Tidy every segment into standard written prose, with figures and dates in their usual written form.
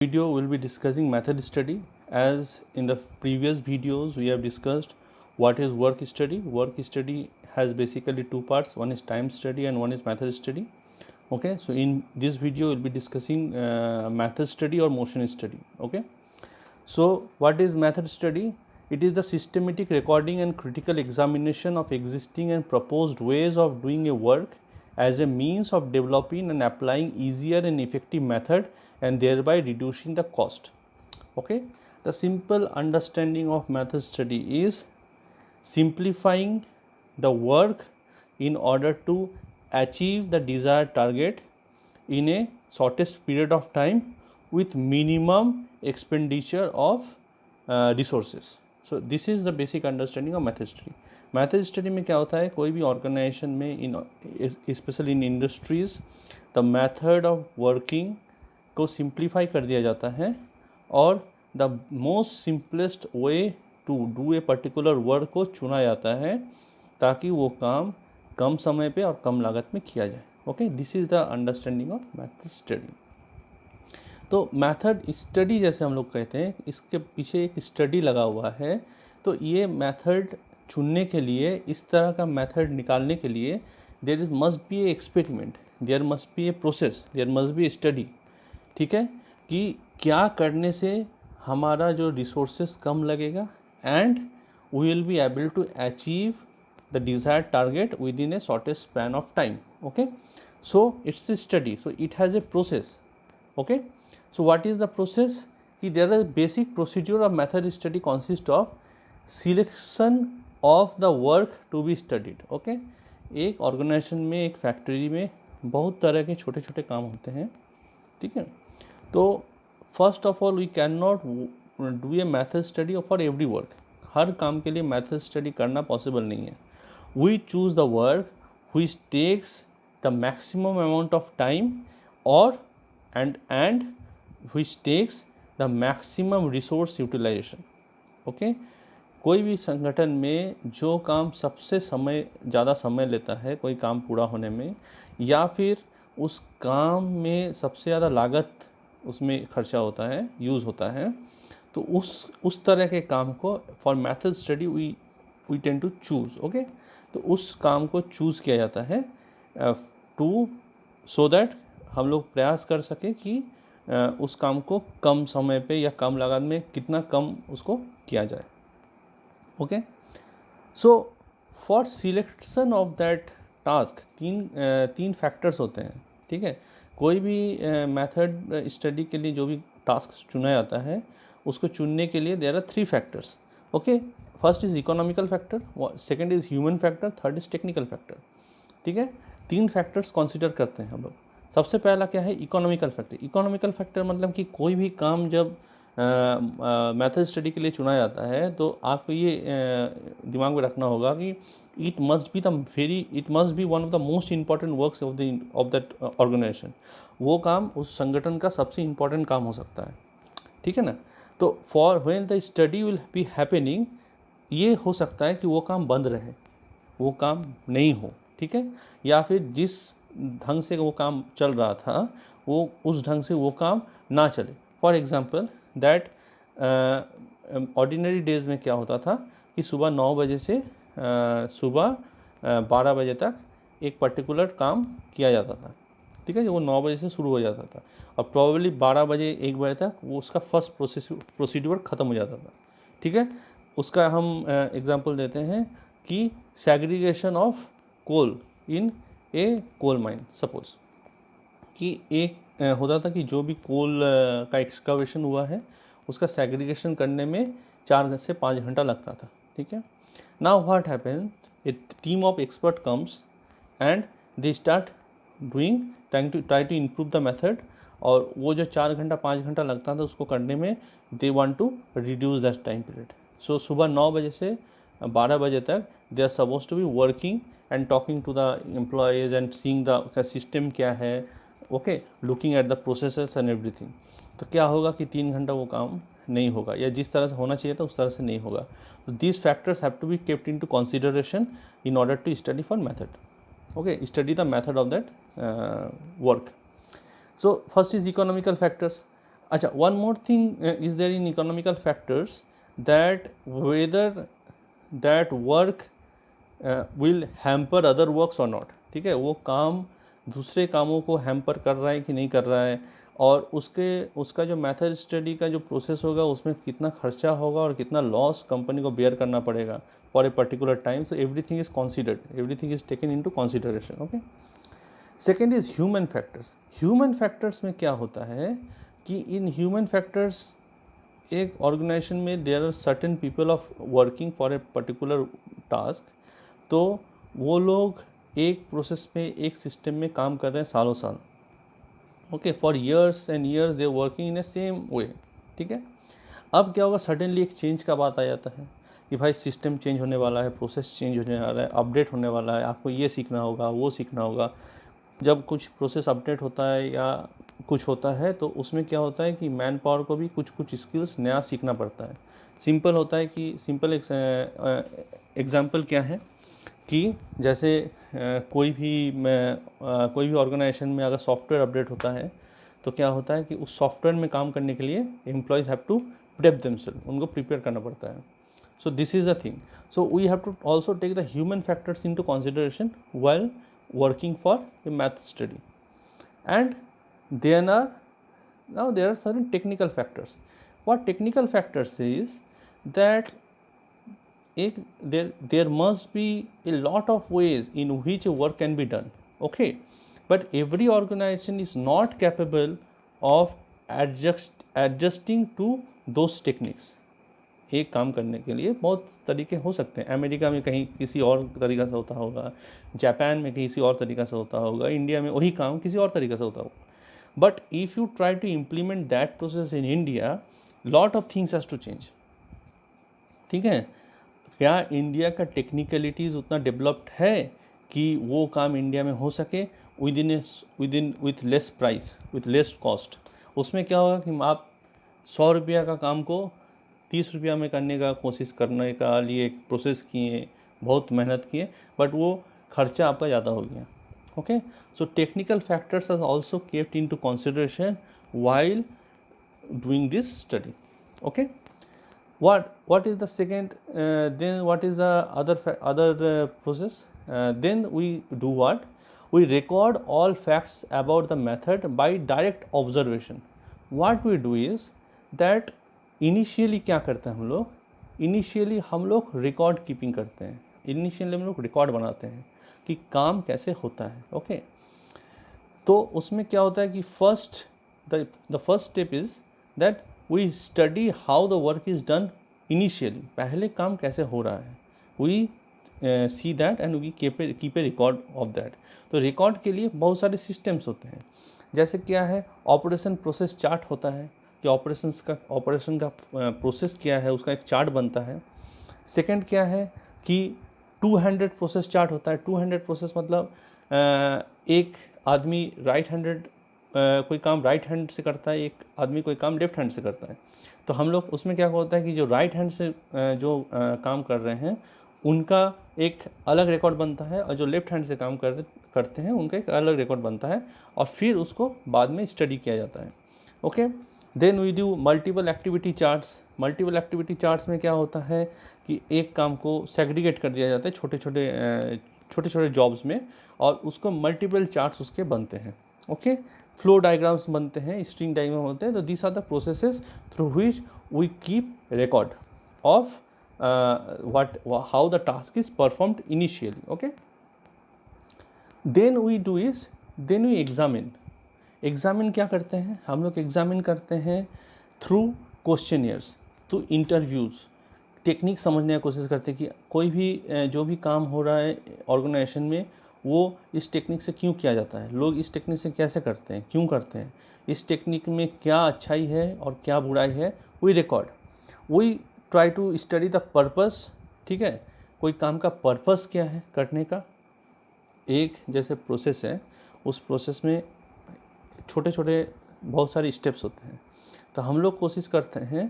Video will be discussing method study. As in the previous videos we have discussed what is work study. Work study has basically two parts, one is time study and one is method study. Okay, so in this video we'll be discussing method study or motion study. Okay, so what is method study? It is the systematic recording and critical examination of existing and proposed ways of doing a work as a means of developing and applying easier and effective method and thereby reducing the cost. Okay, the simple understanding of method study is simplifying the work in order to achieve the desired target in a shortest period of time with minimum expenditure of resources. So this is the basic understanding of method study. Method study में क्या होता है, कोई भी organisation में in specially in industries the method of working को simplify कर दिया जाता है और the most simplest way to do a particular work को चुना जाता है ताकि वो काम कम समय पे और कम लागत में किया जाए. Okay, this is the understanding of method study. तो मैथड स्टडी जैसे हम लोग कहते हैं, इसके पीछे एक स्टडी लगा हुआ है. तो ये मैथड चुनने के लिए, इस तरह का मेथड निकालने के लिए there is must be a experiment, there must be a process, there must be a study. ठीक है, कि क्या करने से हमारा जो रिसोर्सेस कम लगेगा and we will be able to achieve the desired target within a shortest span of time. Okay, so it's a study, so it has a process. Okay, so what is the process? कि there is basic procedure of method study consist of selection of the work to be studied. okay, एक organisation में, एक factory में बहुत तरह के छोटे छोटे काम होते हैं. ठीक है, तो first of all we can not do a method study for every work. हर काम के लिए मैथड स्टडी करना पॉसिबल नहीं है. We choose the work which takes the maximum amount of time और and which takes the maximum resource utilization. okay, कोई भी संगठन में जो काम सबसे ज़्यादा समय लेता है कोई काम पूरा होने में, या फिर उस काम में सबसे ज़्यादा लागत उसमें खर्चा होता है, यूज़ होता है, तो उस तरह के काम को for method study we tend to choose. Okay, तो उस काम को चूज़ किया जाता है टू सो दैट हम लोग प्रयास कर सकें कि उस काम को कम समय पे या कम लागत में कितना कम उसको किया जाए. Okay, so for selection of that task तीन फैक्टर्स होते हैं. ठीक है, कोई भी मेथड स्टडी के लिए जो भी टास्क चुना जाता है उसको चुनने के लिए there are 3 factors. Okay, first is economical factor, second is human factor, third is technical factor. ठीक है, 3 फैक्टर्स कंसिडर करते हैं हम लोग. सबसे पहला क्या है, इकोनॉमिकल फैक्टर. इकोनॉमिकल फैक्टर मतलब कि कोई भी काम जब मेथड स्टडी के लिए चुना जाता है तो आपको ये दिमाग में रखना होगा कि it must be one of the most important works of that organisation. वो काम उस संगठन का सबसे इम्पॉर्टेंट काम हो सकता है. ठीक है ना, तो for when the study will be happening, ये हो सकता है कि वो काम बंद रहे, वो काम नहीं हो. ठीक है, या फिर जिस ढंग से वो काम चल रहा था वो उस ढंग से वो काम ना चले. For example that ordinary days में क्या होता था कि सुबह 9 बजे से सुबह 12 बजे तक एक पर्टिकुलर काम किया जाता था. ठीक है, वो 9 बजे से शुरू हो जाता था और प्रॉबेबली 12 बजे 1 बजे तक वो उसका फर्स्ट प्रोसीड्यूर ख़त्म हो जाता था. ठीक है, उसका हम एग्ज़ाम्पल देते हैं कि segregation of coal in a coal mine. Suppose कि एक होता था कि जो भी कोल का एक्सकावेशन हुआ है उसका सेग्रीगेशन करने में 4 से 5 घंटा लगता था. ठीक है, now what happens, a team of expert comes and they start doing try to improve the method. और वो जो 4 घंटा 5 घंटा लगता था उसको करने में they want to reduce that time period. So सुबह 9 बजे से 12 बजे तक they are suppose to be working and talking to the employees and seeing the system क्या है. okay, looking at the processes and everything. तो क्या होगा कि 3 घंटा वो काम नहीं होगा या जिस तरह से होना चाहिए था उस तरह से नहीं होगा. तो these factors have to be kept into consideration in order to study for method. okay, study the method of that work. So first is economical factors. अच्छा, one more thing is there in economical factors, that whether that work will hamper other works or not. ठीक है, वो काम दूसरे कामों को hamper कर रहा है कि नहीं कर रहा है, और उसका जो मेथड स्टडी का जो प्रोसेस होगा उसमें कितना खर्चा होगा और कितना लॉस कंपनी को बेयर करना पड़ेगा for a particular time. So everything is considered, everything is taken into consideration. Okay. Second is human factors. Human factors में क्या होता है कि इन ह्यूमन फैक्टर्स, एक ऑर्गेनाइजेशन में there are certain people of working for a particular task. तो वो लोग एक प्रोसेस में, एक सिस्टम में काम कर रहे हैं सालों साल. Okay, for years and years they working in A same way. ठीक है. अब क्या होगा, सडनली एक चेंज का बात आ जाता है कि भाई सिस्टम चेंज होने वाला है, प्रोसेस चेंज होने वाला है, अपडेट होने वाला है, आपको ये सीखना होगा, वो सीखना होगा. जब कुछ प्रोसेस अपडेट होता है या कुछ होता है तो उसमें क्या होता है कि मैन पावर को भी कुछ कुछ स्किल्स नया सीखना पड़ता है. सिंपल होता है कि सिंपल एग्जांपल क्या है कि जैसे कोई भी ऑर्गेनाइजेशन में अगर सॉफ्टवेयर अपडेट होता है तो क्या होता है कि उस सॉफ्टवेयर में काम करने के लिए employees have to prep themself, उनको प्रिपेयर करना पड़ता है. So this is the thing. So we have to also take the human factors into consideration while working for a math study. And then there are certain technical factors. What technical factors is that there must be a lot of ways in which work can be done. Okay, but every organization is not capable of adjusting to those techniques. एक काम करने के लिए बहुत तरीके हो सकते हैं. अमेरिका में कहीं किसी और तरीक़ा से होता होगा, जापान में किसी और तरीक़ा से होता होगा, इंडिया में वही काम किसी और तरीक़े से होता होगा. But if you try to implement that process in India, lot of things has to change. ठीक है. क्या इंडिया का टेक्निकलिटीज़ उतना डेवलप्ड है कि वो काम इंडिया में हो सके with less price, with less cost? उसमें क्या होगा कि आप 100 रुपया का काम को 30 रुपया में करने का कोशिश करने का लिए एक प्रोसेस किए, बहुत मेहनत किए, बट वो खर्चा आपका ज़्यादा हो गया. Okay. So technical factors are also kept into consideration while doing this study. Okay. what is the second then what is the other process? Then we do what? We record all facts about the method by direct observation. What we do is that initially क्या करते हैं हम लोग, initially हम लोग record keeping करते हैं. Initially हम लोग रिकॉर्ड बनाते हैं कि काम कैसे होता है. ओके. तो उसमें क्या होता है कि the first step is that we study how the work is done initially. पहले काम कैसे हो रहा है, we see that and we keep a record of that. तो रिकॉर्ड के लिए बहुत सारे सिस्टम्स होते हैं. जैसे क्या है, ऑपरेशन प्रोसेस चार्ट होता है कि ऑपरेशन का प्रोसेस क्या है, उसका एक चार्ट बनता है. सेकंड क्या है कि 200 प्रोसेस चार्ट होता है. 200 प्रोसेस मतलब एक आदमी राइट हैंडेड कोई काम राइट हैंड से करता है, एक आदमी कोई काम लेफ्ट हैंड से करता है. तो हम लोग उसमें क्या होता है कि जो राइट हैंड से जो काम कर रहे हैं उनका एक अलग रिकॉर्ड बनता है, और जो लेफ्ट हैंड से काम करते हैं उनका एक अलग रिकॉर्ड बनता है, और फिर उसको बाद में स्टडी किया जाता है. Okay. Then we do multiple activity charts. Multiple activity charts में क्या होता है कि एक काम को सेग्रीगेट कर दिया जाता है छोटे छोटे जॉब्स में, और उसको मल्टीपल चार्ट्स उसके बनते हैं. ओके. फ्लो डायग्राम्स बनते हैं, स्ट्रिंग डायग्राम होते हैं. तो this are the processes through which we keep record of how the task is performed initially. Okay. Then we examine क्या करते हैं हम लोग, एग्जामिन करते हैं through questionnaires, through interviews. Technique समझने की कोशिश करते हैं कि कोई भी जो भी काम हो रहा है ऑर्गेनाइजेशन में वो इस टेक्निक से क्यों किया जाता है, लोग इस टेक्निक से कैसे करते हैं, क्यों करते हैं, इस टेक्निक में क्या अच्छाई है और क्या बुराई है. We record, we try to study the purpose. ठीक है. कोई काम का पर्पस क्या है करने का. एक जैसे प्रोसेस है, उस प्रोसेस में छोटे छोटे बहुत सारे स्टेप्स होते हैं. तो हम लोग कोशिश करते हैं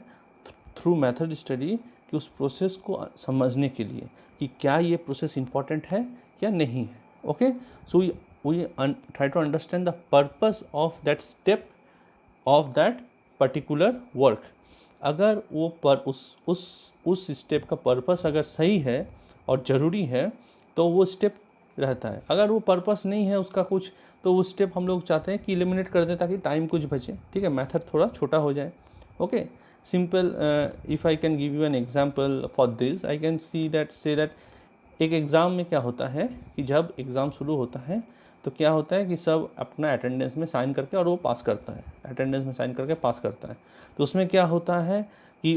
थ्रू मेथड स्टडी कि उस प्रोसेस को समझने के लिए कि क्या ये प्रोसेस इम्पॉर्टेंट है या नहीं है. Okay. So we try to understand the purpose of that step of that particular work. अगर वो पर उस स्टेप का पर्पस अगर सही है और ज़रूरी है तो वो स्टेप रहता है। अगर वो पर्पस नहीं है उसका कुछ, तो वो स्टेप हम लोग चाहते हैं कि एलिमिनेट कर दें ताकि टाइम कुछ बचे, ठीक है, मेथड थोड़ा छोटा हो जाए। Okay, simple, if I can give you an example for this, I can say that एक एग्ज़ाम में क्या होता है कि जब एग्ज़ाम शुरू होता है तो क्या होता है कि सब अपना अटेंडेंस में साइन करके और वो पास करता है, अटेंडेंस में साइन करके पास करता है। तो उसमें क्या होता है कि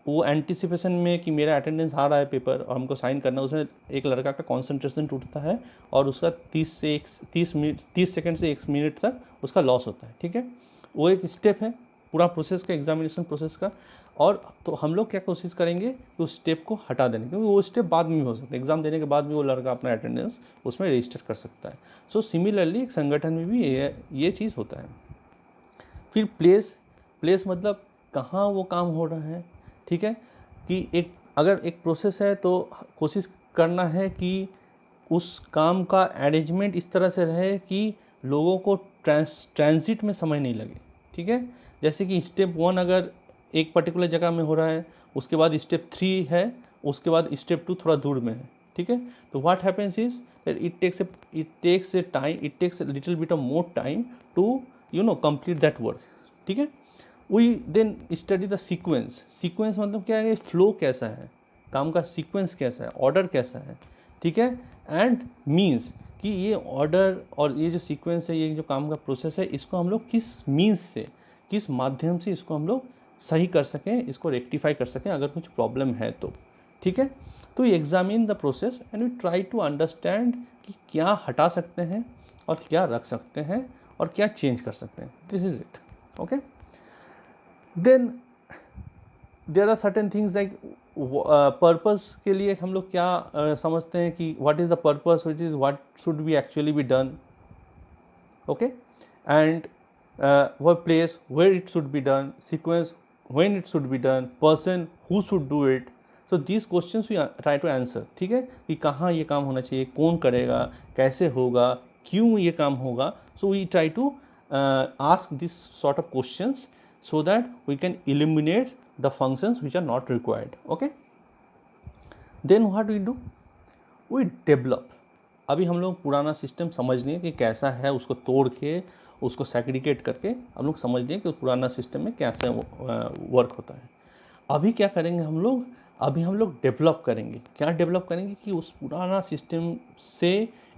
वो एंटिसिपेशन में कि मेरा अटेंडेंस आ रहा है पेपर और हमको साइन करना, उसमें एक लड़का का कंसंट्रेशन टूटता है और उसका 30 सेकंड से 1 मिनट तक उसका लॉस होता है, ठीक है। वो एक स्टेप है पूरा प्रोसेस का, एग्जामिनेशन प्रोसेस का। और तो हम लोग क्या कोशिश करेंगे कि उस स्टेप को हटा देने, क्योंकि वो स्टेप बाद में भी हो सकता है, एग्ज़ाम देने के बाद भी वो लड़का अपना अटेंडेंस उसमें रजिस्टर कर सकता है। सो सिमिलरली एक संगठन में भी ये चीज़ होता है। फिर प्लेस मतलब कहाँ वो काम हो रहा है, ठीक है, कि अगर एक प्रोसेस है तो कोशिश करना है कि उस काम का अरेंजमेंट इस तरह से रहे कि लोगों को ट्रांजिट में समय नहीं लगे, ठीक है। जैसे कि स्टेप 1 अगर एक पर्टिकुलर जगह में हो रहा है, उसके बाद स्टेप 3 है, उसके बाद स्टेप 2 थोड़ा दूर में है, ठीक है। तो what happens is that it takes a little bit of more time to complete that work, ठीक है। We then study the sequence मतलब क्या है, फ्लो कैसा है, काम का सीक्वेंस कैसा है, ऑर्डर कैसा है, ठीक है। एंड मीन्स कि ये ऑर्डर और ये जो सीक्वेंस है, ये जो काम का प्रोसेस है, इसको हम लोग किस मीन्स से, किस माध्यम से इसको हम लोग सही कर सकें, इसको रेक्टिफाई कर सकें अगर कुछ प्रॉब्लम है तो, ठीक है। तो examine the process and we try to understand कि क्या हटा सकते हैं और क्या रख सकते हैं और क्या चेंज कर सकते हैं। This is it, okay. Then there are certain things like purpose के लिए हम लोग क्या समझते हैं कि what is the purpose, which is what should be actually be done, okay. And what place where it should be done, sequence when it should be done, person who should do it. So these questions we try to answer, ठीक है, कि कहाँ ये काम होना चाहिए, कौन करेगा, कैसे होगा, क्यों ये काम होगा. So we try to ask this sort of questions so that we can eliminate the functions which are not required. Okay, then what we do, we develop. अभी हम लोग पुराना सिस्टम समझ लिए कि कैसा है, उसको तोड़ के उसको सेग्रीगेट करके हम लोग समझ लिए कि पुराना सिस्टम में कैसे वर्क होता है. अभी क्या करेंगे हम लोग, अभी हम लोग डेवलप करेंगे. क्या डेवलप करेंगे कि उस पुराना सिस्टम से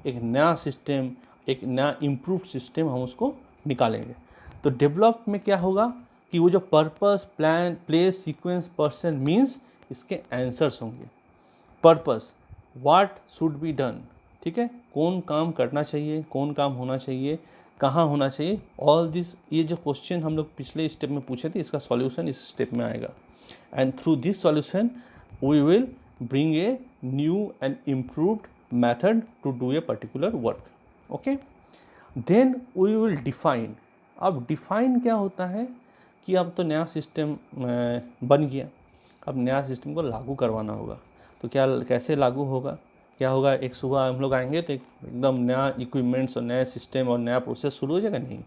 एक नया सिस्टम, एक नया इम्प्रूव्ड सिस्टम हम उसको निकालेंगे. तो डेवलप में क्या होगा कि वो जो purpose, plan, place, sequence, person, means इसके आंसर्स होंगे. Purpose, what should be done, ठीक है, कौन काम करना चाहिए, कौन काम होना चाहिए, कहाँ होना चाहिए. ऑल दिस, ये जो क्वेश्चन हम लोग पिछले स्टेप में पूछे थे, इसका सॉल्यूशन इस स्टेप में आएगा. And through this solution we will bring a new and improved method to do a particular work. Okay, then we will define. अब डिफाइन क्या होता है कि अब तो नया सिस्टम बन गया, अब नया सिस्टम को लागू करवाना होगा. तो क्या, कैसे लागू होगा, क्या होगा, एक सुबह हम लोग आएंगे तो एकदम नया इक्विपमेंट्स और नया सिस्टम और नया प्रोसेस शुरू हो जाएगा? नहीं,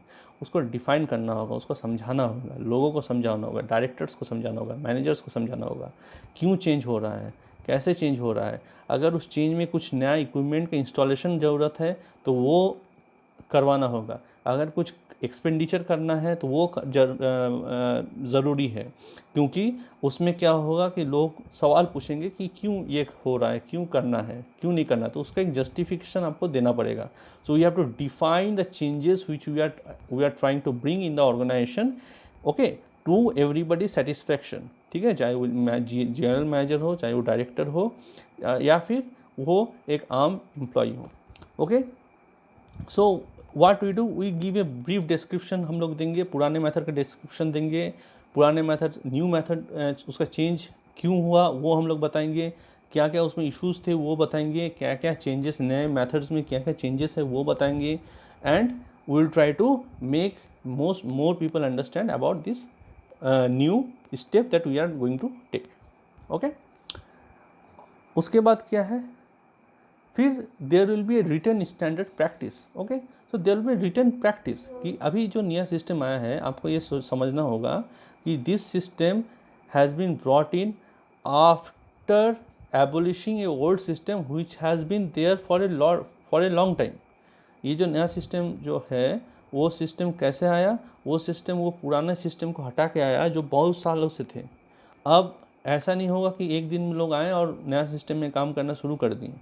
उसको डिफाइन करना होगा, उसको समझाना होगा, लोगों को समझाना होगा, डायरेक्टर्स को समझाना होगा, मैनेजर्स को समझाना होगा क्यों चेंज हो रहा है, कैसे चेंज हो रहा है. अगर उस चेंज में कुछ नया इक्विपमेंट का इंस्टॉलेशन ज़रूरत है तो वो करवाना होगा. अगर कुछ एक्सपेंडिचर करना है तो वो ज़रूरी है, क्योंकि उसमें क्या होगा कि लोग सवाल पूछेंगे कि क्यों ये हो रहा है, क्यों करना है, क्यों नहीं करना. तो उसका एक जस्टिफिकेशन आपको देना पड़ेगा. So we have to define the changes which we are trying to bring in the organisation, okay, to everybody satisfaction. ठीक है, चाहे वो जनरल मैनेजर हो, चाहे वो डायरेक्टर हो, या फिर वो एक आम एम्प्लॉई हो. Okay, so what we do, we give a brief description. हम लोग देंगे पुराने मेथड का डिस्क्रिप्शन देंगे, पुराने मेथड, न्यू मेथड, उसका चेंज क्यों हुआ वो हम लोग बताएंगे, क्या क्या उसमें इश्यूज थे वो बताएंगे, क्या क्या चेंजेस, नए मेथड्स में क्या क्या चेंजेस है वो बताएंगे. And we will try to make more people understand about this new step that we are going to take. Okay, उसके बाद क्या है, फिर there will be a written standard practice. Okay, so there will be written practice कि अभी जो नया system आया है आपको ये समझना होगा कि this system has been brought in after abolishing a old system which has been there for a long time. ये जो नया सिस्टम जो है वो सिस्टम कैसे आया, वो सिस्टम वो पुराने सिस्टम को हटा के आया जो बहुत सालों से थे। अब ऐसा नहीं होगा कि एक दिन में लोग आए और नया सिस्टम में काम करना शुरू कर दिए।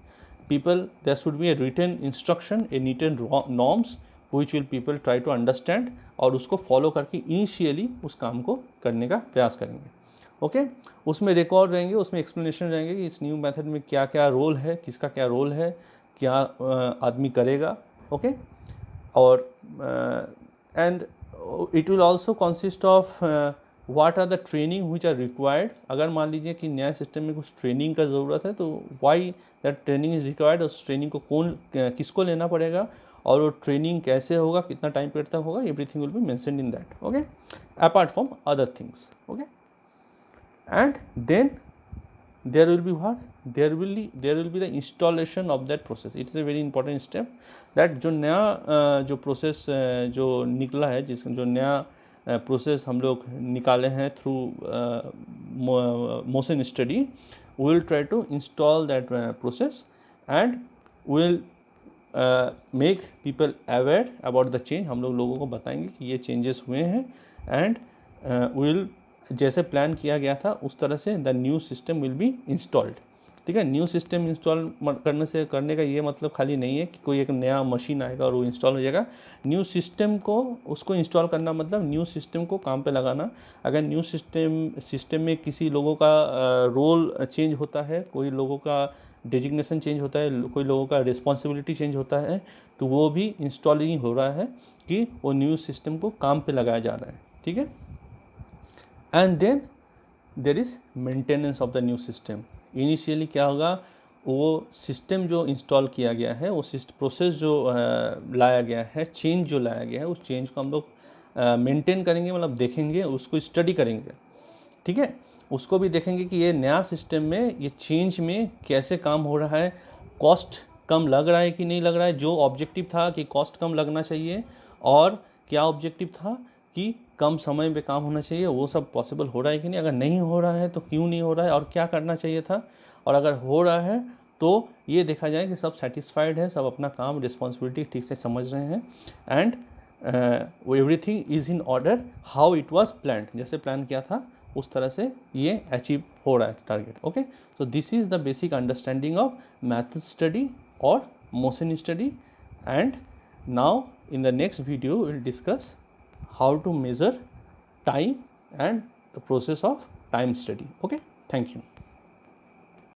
People there should be a written instruction, a written norms which will people try to understand और उसको फॉलो करके इनिशियली उस काम को करने का प्रयास करेंगे। ओके उसमें रिकॉर्ड रहेंगे, उसमें एक्सप्लेनेशन रहेंगे कि इस न्यू मेथड में क्या क्या रोल है, किसका क्या रोल है, क्या आदमी करेगा। ओके और and it will also consist of what are the training which are required. अगर मान लीजिए कि नया सिस्टम में कुछ ट्रेनिंग का ज़रूरत है तो why that training is required, उस ट्रेनिंग को किसको लेना पड़ेगा और वो ट्रेनिंग कैसे होगा, कितना टाइम पीरियड तक होगा, everything will be mentioned in that. Okay apart from other things. Okay and then there will be what, there will be the installation of that process. It is a very important step that जो नया जो process जो निकला है, जिस जो नया process हम लोग निकाले हैं through motion study, we will try to install that process and will make people aware about the change। हम लोगों को बताएंगे कि ये चेंजेस हुए हैं एंड will जैसे प्लान किया गया था उस तरह से the new system will be installed. ठीक है, न्यू सिस्टम इंस्टॉल करने का ये मतलब खाली नहीं है कि कोई एक नया मशीन आएगा और वो इंस्टॉल हो जाएगा। न्यू सिस्टम को उसको इंस्टॉल करना मतलब न्यू सिस्टम को काम पे लगाना। अगर न्यू सिस्टम में किसी लोगों का रोल चेंज होता है, कोई लोगों का डेजिग्नेशन चेंज होता है, कोई लोगों का रिस्पॉन्सिबिलिटी चेंज होता है, तो वो भी इंस्टॉलिंग हो रहा है कि वो न्यू सिस्टम को काम पे लगाया जा रहा है। ठीक है, and then there is maintenance of the new system. Initially क्या होगा, वो सिस्टम जो इंस्टॉल किया गया है, वो प्रोसेस जो लाया गया है, चेंज जो लाया गया है, उस चेंज को हम लोग मेंटेन करेंगे, मतलब देखेंगे, उसको स्टडी करेंगे। ठीक है, उसको भी देखेंगे कि ये नया सिस्टम में ये चेंज में कैसे काम हो रहा है, कॉस्ट कम लग रहा है कि नहीं लग रहा है। जो ऑब्जेक्टिव था कि कॉस्ट कम लगना चाहिए और क्या ऑब्जेक्टिव था कि कम समय में काम होना चाहिए, वो सब पॉसिबल हो रहा है कि नहीं। अगर नहीं हो रहा है तो क्यों नहीं हो रहा है और क्या करना चाहिए था, और अगर हो रहा है तो ये देखा जाए कि सब सेटिस्फाइड है, सब अपना काम रिस्पॉन्सिबिलिटी ठीक से समझ रहे हैं and everything is in order how it was planned. जैसे प्लान किया था उस तरह से ये अचीव हो रहा है target. Okay, so this is the basic understanding of method study और motion study. And now in the next video we will discuss how to measure time and the process of time study. Okay, thank you.